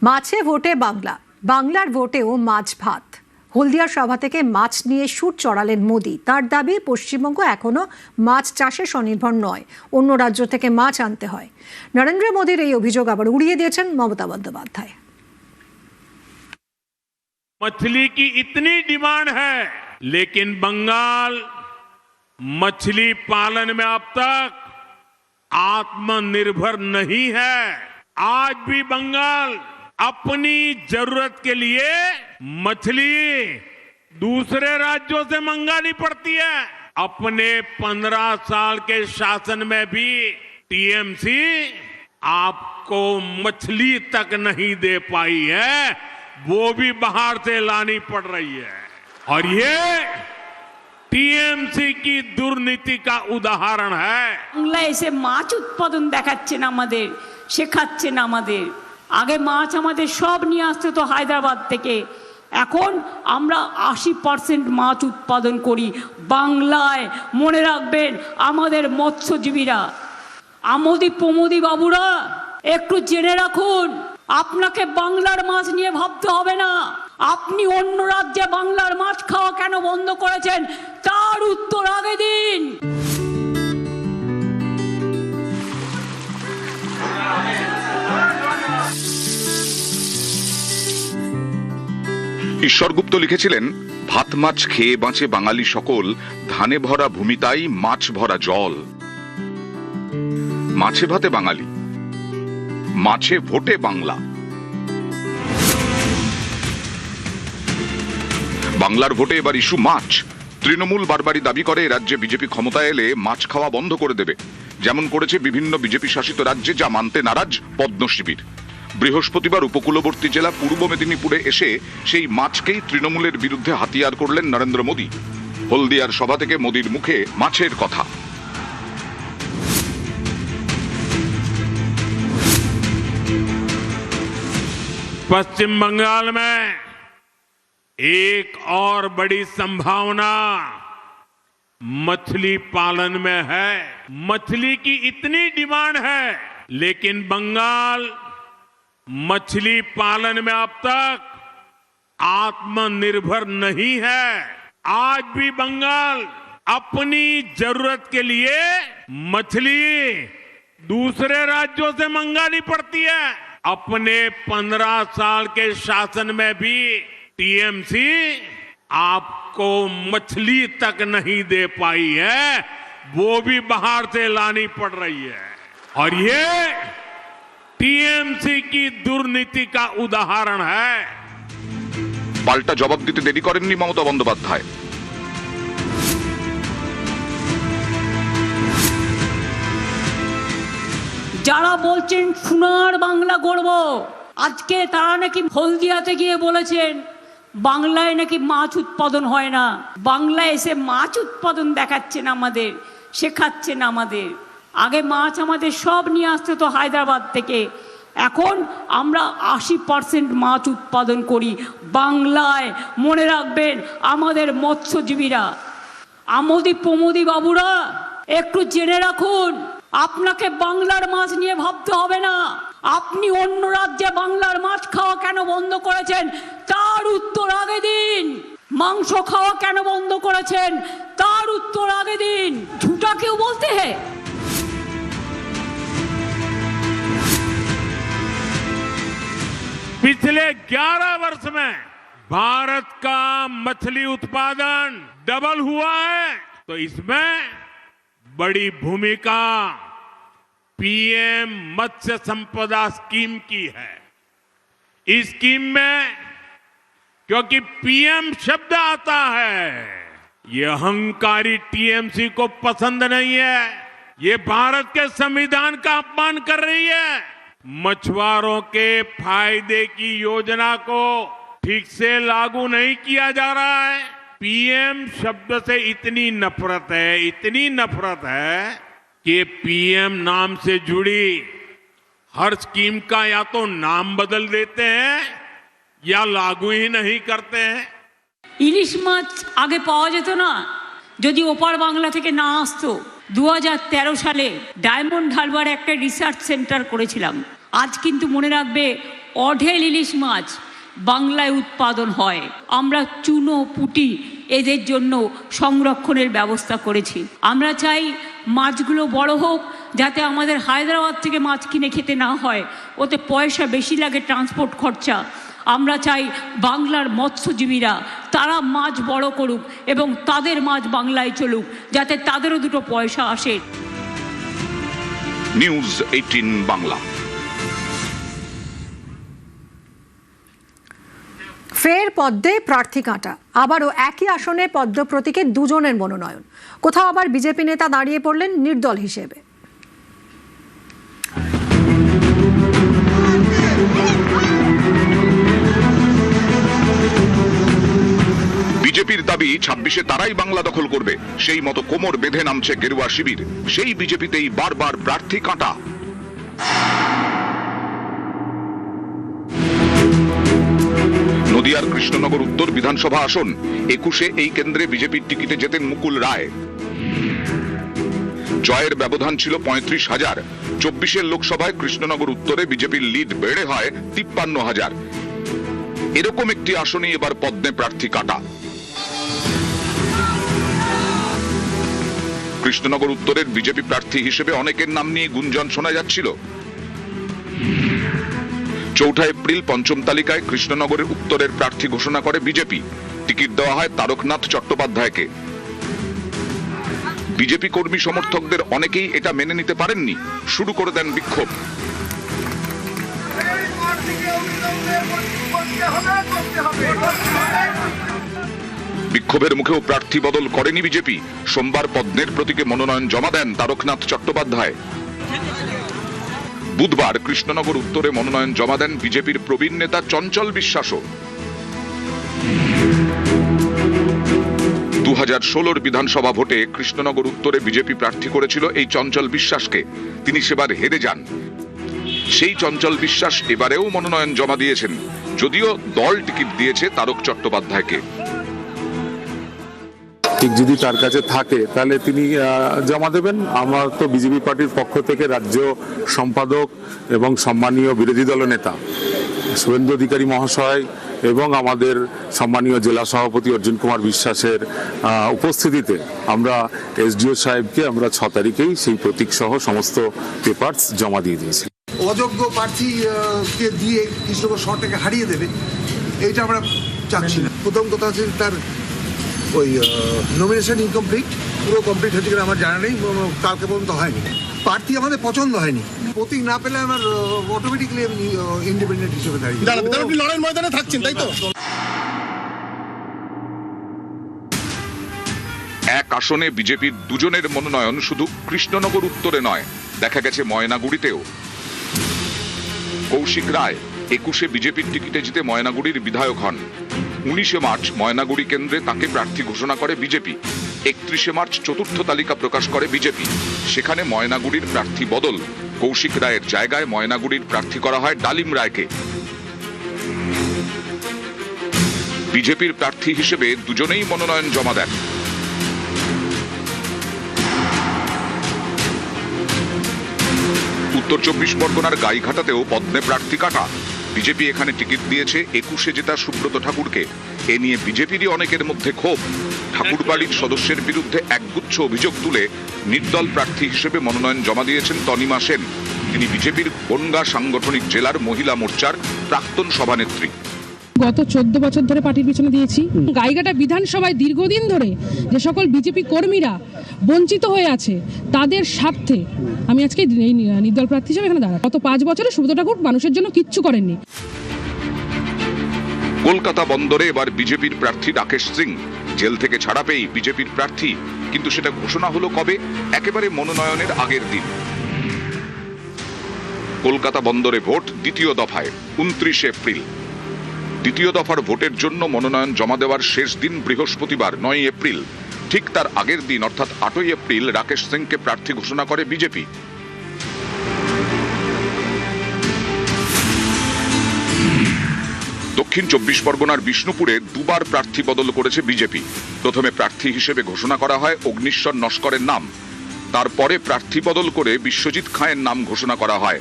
মাছে ভোটে বাংলা, বাংলার ভোটেও মাছ ভাত। হলদিয়ার সভা থেকে মাছ নিয়ে সুর চড়ালেন মোদি। তার দাবি, পশ্চিমবঙ্গ এখনো মাছ চাষে স্বনির্ভর নয়, অন্য রাজ্য থেকে মাছ আনতে হয়। নরেন্দ্র মোদির এই অভিযোগ আবার উড়িয়ে দিয়েছেন মমতা বন্দ্যোপাধ্যায়। मछली की इतनी डिमांड है, लेकिन बंगाल मछली पालन में अब तक आत्मनिर्भर नहीं है। आज भी बंगाल अपनी जरूरत के लिए मछली दूसरे राज्यों से मंगानी पड़ती है। अपने 15 साल के शासन में भी टीएमसी आपको मछली तक नहीं दे पाई है, वो भी बाहर से लानी पड़ रही है। और ये টিএমসি की दुर्नीति का उदाहरण है। বাংলা এসে মাছ উৎপাদন দেখাচ্ছেন আমাদের, শেখাচ্ছেন আমাদের। আগে মাছ আমাদের সব নিয়ে আসতে তো হায়দ্রাবাদ থেকে, এখন আমরা 80% মাছ উৎপাদন করি বাংলায়। মনে রাখবেন আমাদের মৎস্যজীবীরা, আমোদি প্রমোদি বাবুরা, একটু জেনে রাখুন, আপনাকে বাংলার মাছ নিয়ে ভাবতে হবে না। আপনি অন্য রাজ্যে বাংলার মাছ খাওয়া কেন বন্ধ করেছেন, তার উত্তর আগে দিন। ঈশ্বর গুপ্ত লিখেছিলেন, ভাত মাছ খেয়ে বাঁচে বাঙালি সকল, ধানে ভরা ভূমিতাই মাছ ভরা জল। মাছে ভাতে বাঙালি, মাছে ভোটে বাংলা। বাংলার ভোটে এবার ইস্যু মাছ। তৃণমূল বারবারই দাবি করে রাজ্যে বিজেপি ক্ষমতায় এলে মাছ খাওয়া বন্ধ করে দেবে, যেমন করেছে বিভিন্ন বিজেপি শাসিত রাজ্যে, যা মানতে নারাজ পদ্ম শিবির। বৃহস্পতিবার উপকূলবর্তী জেলা পূর্ব মেদিনীপুরে এসে সেই মাছকেই তৃণমূলের বিরুদ্ধে হাতিয়ার করলেন নরেন্দ্র মোদী। হলদিয়ার সভা থেকে মোদীর মুখে মাছের কথা। पश्चिम बंगाल में एक और बड़ी संभावना मछली पालन में है। मछली की इतनी डिमांड है, लेकिन बंगाल मछली पालन में अब तक आत्मनिर्भर नहीं है। आज भी बंगाल अपनी जरूरत के लिए मछली दूसरे राज्यों से मंगानी पड़ती है। अपने 15 साल के शासन में भी टीएमसी आपको मछली तक नहीं दे पाई है, वो भी बाहर से लानी पड़ रही है। और ये टीएमसी की दुर्नीति का उदाहरण है। পাল্টা জবাব দিতে দেরি করেননি মমতা বন্দ্যোপাধ্যায়। যারা বলছেন সোনার বাংলা গড়ব, আজকে তারা নাকি হলদিয়াতে গিয়ে বলেছেন বাংলায় নাকি মাছ উৎপাদন হয় না। বাংলায় এসে মাছ উৎপাদন দেখাচ্ছেন আমাদের, শেখাচ্ছেন আমাদের। আগে মাছ আমাদের সব নিয়ে আসতে তো হায়দ্রাবাদ থেকে, এখন আমরা 80% মাছ উৎপাদন করি বাংলায়। মনে রাখবেন আমাদের মৎস্যজীবীরা, আমোদি প্রমোদি বাবুরা, একটু জেনে রাখুন, আপনাকে বাংলার মাছ নিয়ে ভাবতে হবে না। আপনি অন্য রাজ্যে বাংলার মাছ খাওয়া কেন বন্ধ করেছেন, তার উত্তর আগে দিন। মাংস খাওয়া কেন বন্ধ করেছেন, তার উত্তর আগে দিন। ঝুটা কেউ বলতে হ্যাঁ। पिछले 11 वर्ष में भारत का मछली उत्पादन डबल हुआ है, तो इसमें बड़ी भूमिका पीएम मत्स्य संपदा स्कीम की है। इस स्कीम में क्योंकि पीएम शब्द आता है, ये अहंकारी टीएमसी को पसंद नहीं है। ये भारत के संविधान का अपमान कर रही है। मछुआरों के फायदे की योजना को ठीक से लागू नहीं किया जा रहा है। पीएम शब्द से इतनी नफरत है, इतनी नफरत है कि पीएम नाम से जुड़ी हर स्कीम का या तो नाम बदल देते हैं या लागू ही नहीं करते हैं। ইলিশ মাছ আগে পাওয়া যেত না, যদি ওপার বাংলা থেকে না আসতো। 2013 সালে ডায়মন্ড হারবারে একটা রিসার্চ সেন্টার করেছিলাম। আজ কিন্তু মনে রাখবে অঢেল ইলিশ মাছ বাংলায় উৎপাদন হয়। আমরা চুনো পুঁটি এদের জন্য সংরক্ষণের ব্যবস্থা করেছি। আমরা চাই মাছগুলো বড় হোক, যাতে আমাদের হায়দ্রাবাদ থেকে মাছ কিনে খেতে না হয়, ওতে পয়সা বেশি লাগে, ট্রান্সপোর্ট খরচা। আমরা চাই বাংলার মৎস্যজীবীরা তারা মাছ বড় করুক এবং তাদের মাছ বাংলায় চলুক, যাতে তাদেরও দুটো পয়সা আসে। নিউজ 18 বাংলা। ফের পদ্মে প্রার্থী কাঁটা, আবারও একই আসনে পদ্ম প্রতীকে দুজনের মনোনয়ন। কোথাও আবার বিজেপি নেতা দাঁড়িয়ে পড়লেন নির্দল হিসেবে। বিজেপির দাবি 26-এ তারাই বাংলা দখল করবে, সেই মতো কোমর বেঁধে নামছে গেরুয়া শিবির। সেই বিজেপিতেই বারবার প্রার্থী কাঁটা। নদিয়ার কৃষ্ণনগর উত্তর বিধানসভা আসন 21-এ এই কেন্দ্রে বিজেপির টিকিটে যেতেন মুকুল রায়। জয়ের ব্যবধান ছিল 35,000। 24-এর লোকসভায় কৃষ্ণনগর উত্তরে বিজেপির লিড বেড়ে হয় 53,000। এরকম একটি আসনে এবার পদ্মে প্রার্থী কাটা। কৃষ্ণনগর উত্তরের বিজেপি প্রার্থী হিসেবে অনেকের নাম নিয়ে গুঞ্জন শোনা যাচ্ছিল। 4 এপ্রিল পঞ্চম তালিকায় কৃষ্ণনগরের উত্তরের প্রার্থী ঘোষণা করে বিজেপি। টিকিট দেওয়া হয় তারকনাথ চট্টোপাধ্যায়কে। বিজেপি কর্মী সমর্থকদের অনেকেই এটা মেনে নিতে পারেননি, শুরু করে দেন বিক্ষোভ। বিক্ষোভের মুখেও প্রার্থী বদল করেনি বিজেপি। সোমবার পদ্মের প্রতীকে মনোনয়ন জমা দেন তারকনাথ চট্টোপাধ্যায়। বুধবার কৃষ্ণনগর উত্তরে মনোনয়ন জমা দেন বিজেপির প্রবীণ নেতা চঞ্চল বিশ্বাসও। 2016 বিধানসভা ভোটে কৃষ্ণনগর উত্তরে বিজেপি প্রার্থী করেছিল এই চঞ্চল বিশ্বাসকে। তিনি সেবার হেরে যান। সেই চঞ্চল বিশ্বাস এবারেও মনোনয়ন জমা দিয়েছেন, যদিও দল টিকিট দিয়েছে তারক চট্টোপাধ্যায়কে। ঠিক যদি তার কাছে থাকে তাহলে তিনি জমা দেবেন। আমরা তো বিজেপি পার্টির পক্ষ থেকে রাজ্য সম্পাদক এবং সম্মানীয় বিরোধী দলনেতা শুভেন্দু অধিকারী মহাশয় এবং আমাদের সম্মানীয় জেলা সভাপতি অর্জুন কুমার বিশ্বাসের উপস্থিতিতে আমরা এসডিও সাহেবকে আমরা 6 তারিখেই সেই প্রতীক সহ সমস্ত পেপারস জমা দিয়ে দিয়েছি। অযোগ্য প্রার্থীকে দিয়ে কৃষ্ণনগর শহরটাকে হারিয়ে দেবে, এইটা আমরা চাচ্ছি না। প্রথম কথা হচ্ছে তার ওই নমিনেশন ইনকমপ্লিট, পুরো কমপ্লিট হচ্ছে কিনা আমার জানা নেই, কালকে পর্যন্ত হয়নি। প্রার্থী আমাদের পছন্দ হয়নি, প্রতীক না পেলে আমার অটোমেটিক্যালি আমি ইন্ডিপেন্ডেন্ট হিসেবে দাঁড়িয়ে। লড়াই ময়দানে থাকছেন তাই তো? এক আসনে বিজেপির দুজনের মনোনয়ন শুধু কৃষ্ণনগর উত্তরে নয়, দেখা গেছে ময়নাগুড়িতেও। কৌশিক রায় 21-এ বিজেপির টিকিটে জিতে ময়নাগুড়ির বিধায়ক হন। 19 মার্চ ময়নাগুড়ি কেন্দ্রে তাকে প্রার্থী ঘোষণা করে বিজেপি। 31 মার্চ চতুর্থ তালিকা প্রকাশ করে বিজেপি। সেখানে ময়নাগুড়ির প্রার্থী বদল। কৌশিক রায়ের জায়গায় ময়নাগুড়ির প্রার্থী করা হয় ডালিম রায়কে। বিজেপির প্রার্থী হিসেবে দুজনেই মনোনয়ন জমা দেন। উত্তর 24 পরগনার গাইঘাটাতেও পদ্মে প্রার্থী কাটা। বিজেপি এখানে টিকিট দিয়েছে 21-এ জেতা সুব্রত ঠাকুরকে। এ নিয়ে বিজেপিরই অনেকের মধ্যে ক্ষোভ। ঠাকুরবাড়ির সদস্যের বিরুদ্ধে একগুচ্ছ অভিযোগ তুলে নির্দল প্রার্থী হিসেবে মনোনয়ন জমা দিয়েছেন তনিমা সেন। তিনি বিজেপির বনগাঁ সাংগঠনিক জেলার মহিলা মোর্চার প্রাক্তন সভানেত্রী। গত 14 বছর ধরে পার্টির পিছনে দিয়েছি। গাইঘাটা বিধানসভায় দীর্ঘদিন ধরে যে সকল বিজেপি কর্মীরা বঞ্চিত হয়ে আছে তাদের স্বার্থে আমি আজকে এই নির্দল প্রার্থী হিসেবে এখানে দাঁড়াই। গত 5 বছরে সুব্রত ঠাকুর মানুষের জন্য কিচ্ছু করেননি। কলকাতা বন্দরে এবার বিজেপির প্রার্থী রাকেশ সিং জেল থেকে ছাড়া পেয়ে বিজেপির প্রার্থী, কিন্তু সেটা ঘোষণা হলো কবে? একেবারে মনোনয়নের আগের দিন। কলকাতা বন্দরে ভোট দ্বিতীয় দফায় 29 এপ্রিল। দ্বিতীয় দফার ভোটের জন্য মনোনয়ন জমা দেওয়ার শেষ দিন বৃহস্পতিবার 9 এপ্রিল। ঠিক তার আগের দিন অর্থাৎ 8 এপ্রিল রাকেশ সিংকে প্রার্থী ঘোষণা করে বিজেপি। দক্ষিণ 24 পরগনার বিষ্ণুপুরে দুবার প্রার্থী বদল করেছে বিজেপি। প্রথমে প্রার্থী হিসেবে ঘোষণা করা হয় অগ্নিশ্বর নস্করের নাম। তারপরে প্রার্থী বদল করে বিশ্বজিৎ খাঁয়ের নাম ঘোষণা করা হয়।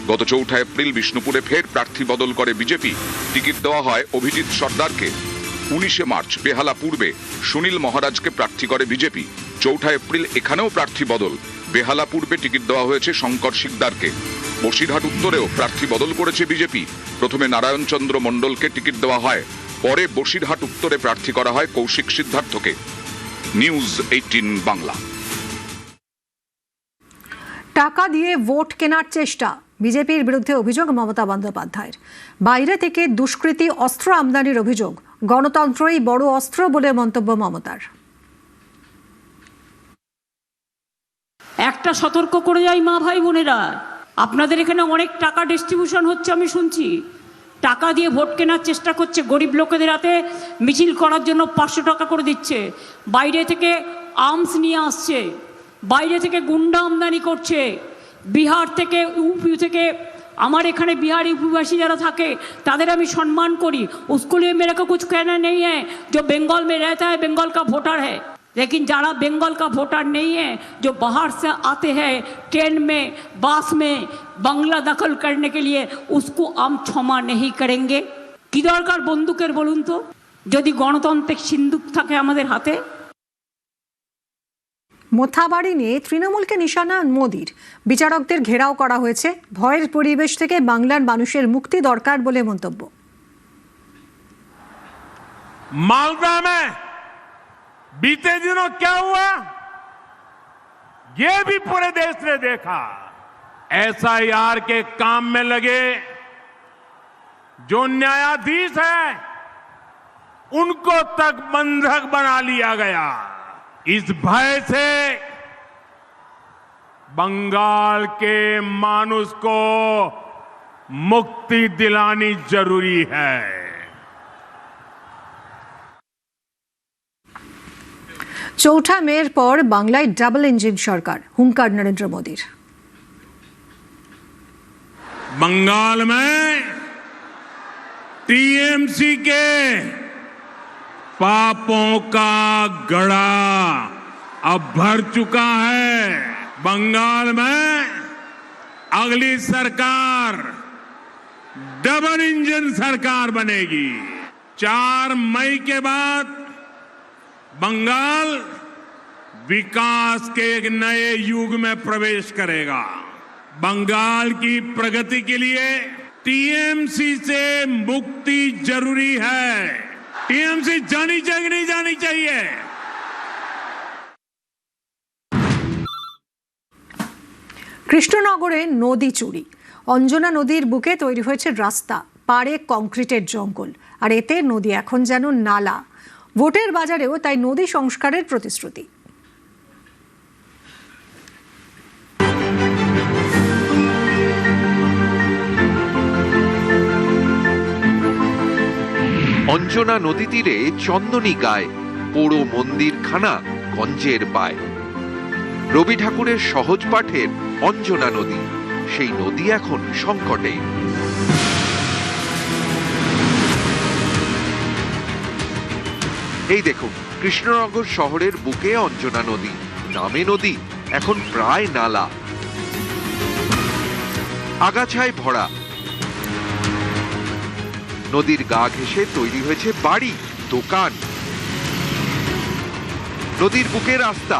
গত 4 এপ্রিল বিষ্ণুপুরে ফের প্রার্থী বদল করে বিজেপি। টিকিট দেওয়া হয় অভিজিৎ সর্দারকে। 19 মার্চ বেহালা পূর্বে সুনীল মহারাজকে প্রার্থী করে বিজেপি। 4 এপ্রিল এখানেও প্রার্থী বদল। বেহালা পূর্বে টিকিট দেওয়া হয়েছে শঙ্কর শিকদারকে। বসিরহাট উত্তরেও প্রার্থী বদল করেছে বিজেপি। প্রথমে নারায়ণ চন্দ্র মণ্ডলকে টিকিট দেওয়া হয়, পরে বসিরহাট উত্তরে প্রার্থী করা হয় কৌশিক সিদ্ধার্থকে। নিউজ 18 বাংলা। টাকা দিয়ে ভোট কেনার চেষ্টা, বিজেপির বিরুদ্ধে অভিযোগ মমতা বন্দ্যোপাধ্যায়ের। বাইরে থেকে দুষ্কৃতী অস্ত্র আমদানির অভিযোগ। গণতন্ত্রই বড় অস্ত্র বলে মন্তব্য মমতার। একটা সতর্ক করে যাই মা ভাই বোনেরা, আপনাদের এখানে অনেক টাকা ডিস্ট্রিবিউশন হচ্ছে, আমি শুনছি। টাকা দিয়ে ভোট কেনার চেষ্টা করছে, গরিব লোকেদের হাতে মিছিল করার জন্য 500 টাকা করে দিচ্ছে। বাইরে থেকে আর্মস নিয়ে আসছে, বাইরে থেকে গুন্ডা আমদানি করছে, বিহার থেকে, ইউপি থেকে। আমার এখানে বিহার ইউপিবাসী যারা থাকে তাদের আমি সম্মান করি। उसको लिए मेरे को कुछ कहना नहीं है, जो बंगाल में रहता है बंगाल का वोटर है। लेकिन जारा बंगाल का वोटर नहीं है, जो बाहर से आते हैं ट्रेन में, बस में बांग्ला दखल करने के लिए, उसको हम क्षमा नहीं करेंगे। কি দরকার বন্দুকের বলুন তো, যদি গণতান্ত্রিক সিন্দুক থাকে আমাদের হাতে। মোথাবাড়ি নিয়ে তৃণমূলকে নিশানা মোদির। বিচারকদের ঘেরাও করা হয়েছে। ভয়ের পরিবেশ থেকে বাংলার মানুষের মুক্তি দরকার বলে মন্তব্য। मालदा में बीते दिनों क्या हुआ, ये भी पूरे देश ने देखा। एसआईआर के काम में लगे जो न्यायाधीश है उनको तक बंधक बना लिया गया। इस भय से बंगाल के मानुष को मुक्ति दिलानी जरूरी है। চৌঠা মের পর বাংলায় ডাবল ইঞ্জিন সরকার, হুঙ্কার নরেন্দ্র মোদীর। बंगाल में टीएमसी के पापों का गड़ा अब भर चुका है। बंगाल में अगली सरकार डबल इंजन सरकार बनेगी। 4 मई के बाद बंगाल विकास के एक नए युग में प्रवेश करेगा। बंगाल की प्रगति के लिए टीएमसी से मुक्ति जरूरी है। टीएमसी जानी चाहिए, नहीं जानी चाहिए। কৃষ্ণনগরে নদী চুরি। অঞ্জনা নদীর বুকে তৈরি হয়েছে রাস্তা, পাড়ে কংক্রিটের জঙ্গল, আর এতে নদী এখন যেন নালা। ভোটের বাজারেও তাই নদী সংস্কারের প্রতিশ্রুতি। অঞ্জনা নদী তীরে চন্দনী গায়, পোড়ো মন্দির খানা গঞ্জের পায়। রবি ঠাকুরের সহজ পাঠের অঞ্জনা নদী, সেই নদী এখন সংকটে। এই দেখুন, কৃষ্ণনগর শহরের বুকে অঞ্জনা নদী, নামে নদী, এখন প্রায় নালা, আগাছায় ভরা। নদীর গা ঘেঁষে তৈরি হয়েছে বাড়ি, দোকান। নদীর বুকে রাস্তা।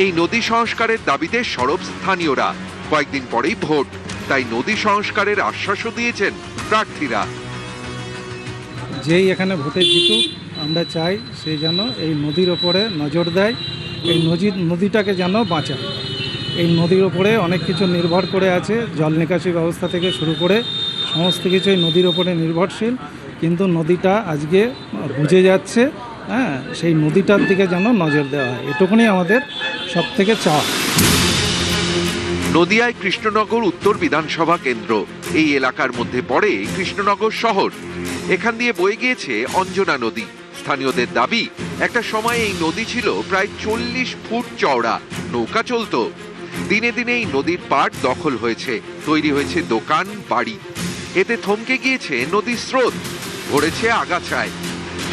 এই নদী সংস্কারের দাবিতে সরব স্থানীয়রা। কয়েকদিন পরেই ভোট, তাই নদী সংস্কারের আশ্বাসও দিয়েছেন প্রার্থীরা। যেই এখানে ভোটে জিতুক, আমরা চাই সে যেন এই নদীর ওপরে নজর দেয়, এই নদীটাকে যেন বাঁচায়। এই নদীর ওপরে অনেক কিছু নির্ভর করে আছে, জল নিকাশি ব্যবস্থা থেকে শুরু করে সমস্ত কিছু এই নদীর ওপরে নির্ভরশীল। কিন্তু নদীটা আজকে বুঝে যাচ্ছে, হ্যাঁ, সেই নদীটার দিকে যেন নজর দেওয়া হয়, এটুকুনি আমাদের সব থেকে চাওয়া। নদিয়ায় কৃষ্ণনগর উত্তর বিধানসভা কেন্দ্র। এই এলাকার মধ্যে পড়ে কৃষ্ণনগর শহর। এখান দিয়ে বয়ে গিয়েছে অঞ্জনা নদী। স্থানীয়দের দাবি, একটা সময় এই নদী ছিল প্রায় 40 ফুট চওড়া, নৌকা চলত। দিনে দিনে এই নদীর পাড় দখল হয়েছে, তৈরি হয়েছে দোকান, বাড়ি। এতে থমকে গিয়েছে নদীর স্রোত, ভরেছে আগাছায়।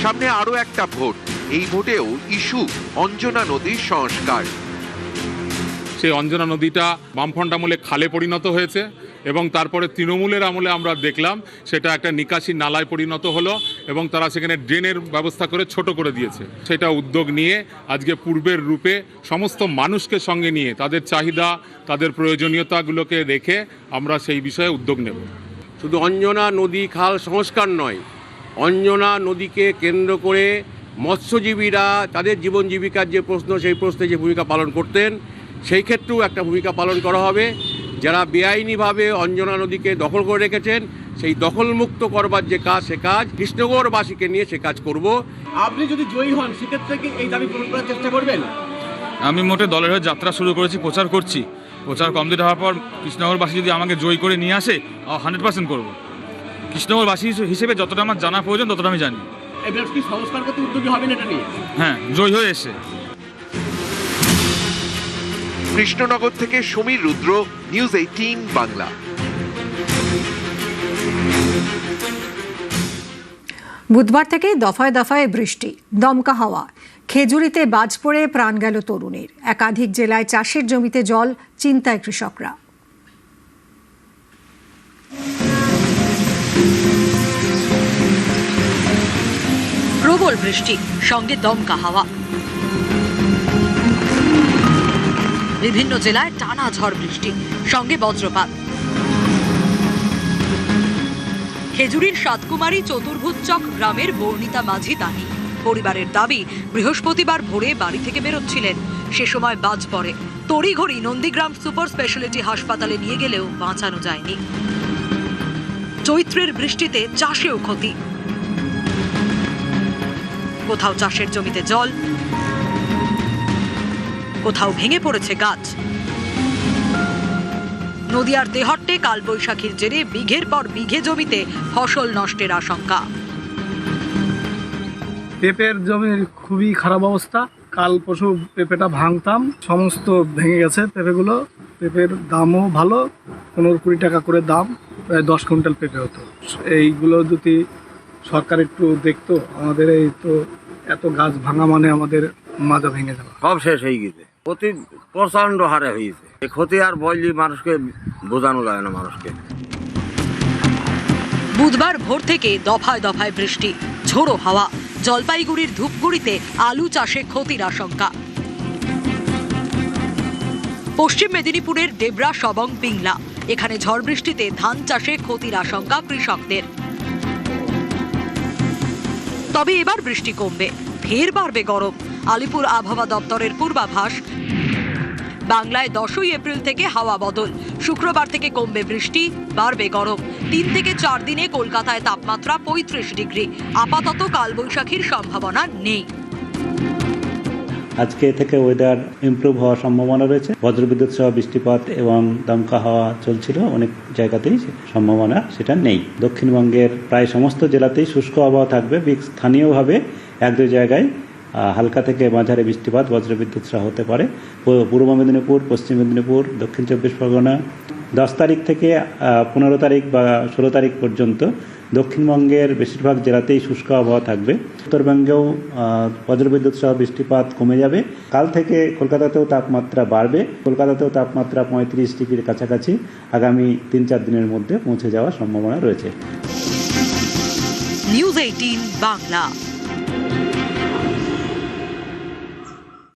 সামনে আরো একটা ভোট, এই ভোটেও ইস্যু অঞ্জনা নদীর সংস্কার। সেই অঞ্জনা নদীটা বামফ্রন্ট আমলে খালে পরিণত হয়েছে এবং তারপরে তৃণমূলের আমলে আমরা দেখলাম সেটা একটা নিকাশি নালায় পরিণত হলো এবং তারা সেখানে ড্রেনের ব্যবস্থা করে ছোট করে দিয়েছে। সেটা উদ্যোগ নিয়ে আজকে পূর্বের রূপে সমস্ত মানুষকে সঙ্গে নিয়ে তাদের চাহিদা, তাদের প্রয়োজনীয়তাগুলোকে রেখে আমরা সেই বিষয়ে উদ্যোগ নেব। শুধু অঞ্জনা নদী খাল সংস্কার নয়, অঞ্জনা নদীকে কেন্দ্র করে মৎস্যজীবীরা তাদের জীবন জীবিকার যে প্রশ্ন, সেই প্রশ্নে যে ভূমিকা পালন করতেন, সেই ক্ষেত্রেও একটা ভূমিকা পালন করা হবে। যারা বেআইনিভাবে অঞ্জনা নদীকে দখল করে রেখেছেন, সেই দখলমুক্ত করবার যে কাজ, সে কাজ কৃষ্ণনগরবাসীকে নিয়ে সে কাজ করব। আপনি যদি জয়ী হন সেক্ষেত্রে কি এই দাবি পূরণ করার চেষ্টা করবেন? আমি মোটে দলের হয়ে যাত্রা শুরু করেছি, প্রচার করছি। প্রচার কমপ্লিট হওয়ার পর কৃষ্ণনগরবাসী যদি আমাকে জয়ী করে নিয়ে আসে 100% করব। কৃষ্ণনগরবাসী হিসেবে যতটা আমার জানা প্রয়োজন ততটা আমি জানি। এবার কি সংস্কার করতে উদ্যোগী হবেন এটা নিয়ে? হ্যাঁ, জয়ী হয়ে এসে। কৃষ্ণনগর থেকে সমীর রুদ্র, নিউজ 18 বাংলা। বুধবার থেকে দফায় দফায় বৃষ্টি, দমকা হাওয়া, খেজুরিতে বাজ পড়ে প্রাণ গেল তরুণীর। একাধিক জেলায় চাষের জমিতে জল, চিন্তায় কৃষকরা। প্রবল বৃষ্টি সঙ্গে দমকা হাওয়া, বিভিন্ন জেলায় টানা ঝড় বৃষ্টি সঙ্গে বজ্রপাত। খেজুরির সাতকুমারী চতুর্ভুজচক গ্রামের বর্ণিতা মাঝি তানি পরিবারের দাবি, বৃহস্পতিবার ভোরে বাড়ি থেকে বেরোচ্ছিলেন, সে সময় বাজ পড়ে। তড়িঘড়ি নন্দীগ্রাম সুপার স্পেশালিটি হাসপাতালে নিয়ে গেলেও বাঁচানো যায়নি। চৈত্রের বৃষ্টিতে চাষেও ক্ষতি, কোথাও চাষের জমিতে জল, কোথাও ভেঙে পড়েছে গাছ। নদিয়ার তেহট্টে কালবৈশাখীর জেরে বিঘের পর বিঘে জমিতে ফসল নষ্টের আশঙ্কা। পেঁপের জমির খুবই খারাপ অবস্থা। কাল পরশু পেঁপেটা ভাঙতাম, সমস্ত ভেঙে গেছে পেঁপেগুলো। পেঁপের দামও ভালো, 15-20 টাকা করে দাম, প্রায় 10 কুইন্টাল পেঁপে হতো। এইগুলো যদি সরকার একটু দেখতো, আমাদের এই তো এত গাছ ভাঙা মানে আমাদের মাজা ভেঙে যাওয়া। সব শেষ হয়ে গেছে, ক্ষতি প্রচন্ড হারে হয়েছে। এই ক্ষতি আর বললি মানুষকে বোঝানো যায় না মানুষকে। বুধবার ভোর থেকে দফায় দফায় বৃষ্টি, ঝোড়ো হাওয়া। জলপাইগুড়ির ধূপগুড়িতে আলু চাষে ক্ষতির আশঙ্কা। পশ্চিম মেদিনীপুরের ডেবরা, সবং, পিংলা, এখানে ঝড় বৃষ্টিতে ধান চাষে ক্ষতির আশঙ্কা কৃষকদের। তবে এবার বৃষ্টি কমবে, ফের বাড়বে গরম। আলিপুর আবহাওয়া দপ্তরের পূর্বাভাস, বাংলায় 10ই এপ্রিল থেকে হাওয়া বদল। শুক্রবার থেকে কমবে বৃষ্টি, বাড়বে গরম। 3 থেকে 4 দিনে কলকাতায় তাপমাত্রা 35 ডিগ্রি। আপাতত কালবৈশাখীর সম্ভাবনা নেই। আজকে থেকে ওয়েদার ইমপ্রুভ হওয়ার সম্ভাবনা রয়েছে। বজ্রবিদ্যুৎ সহ বৃষ্টিপাত এবং দমকা হাওয়া চলছিল, অনেক জায়গাতেই সম্ভাবনা সেটা নেই। দক্ষিণবঙ্গের প্রায় সমস্ত জেলাতেই শুষ্ক আবহাওয়া থাকবে। স্থানীয়ভাবে 1-2 জায়গায় হালকা থেকে মাঝারি বৃষ্টিপাত বজ্রবিদ্যুৎ সহ হতে পারে। পূর্ব মেদিনীপুর, পশ্চিম মেদিনীপুর, দক্ষিণ 24 পরগনা 10 তারিখ থেকে 15 তারিখ বা 16 তারিখ পর্যন্ত দক্ষিণবঙ্গের বেশিরভাগ জেলাতেই শুষ্ক আবহাওয়া থাকবে। উত্তরবঙ্গেও বজ্রবিদ্যুৎ সহ বৃষ্টিপাত কমে যাবে। কাল থেকে কলকাতাতেও তাপমাত্রা বাড়বে। কলকাতাতেও তাপমাত্রা 35 ডিগ্রির কাছাকাছি আগামী 3-4 দিনের মধ্যে পৌঁছে যাওয়ার সম্ভাবনা রয়েছে। নিউজ 18 বাংলা।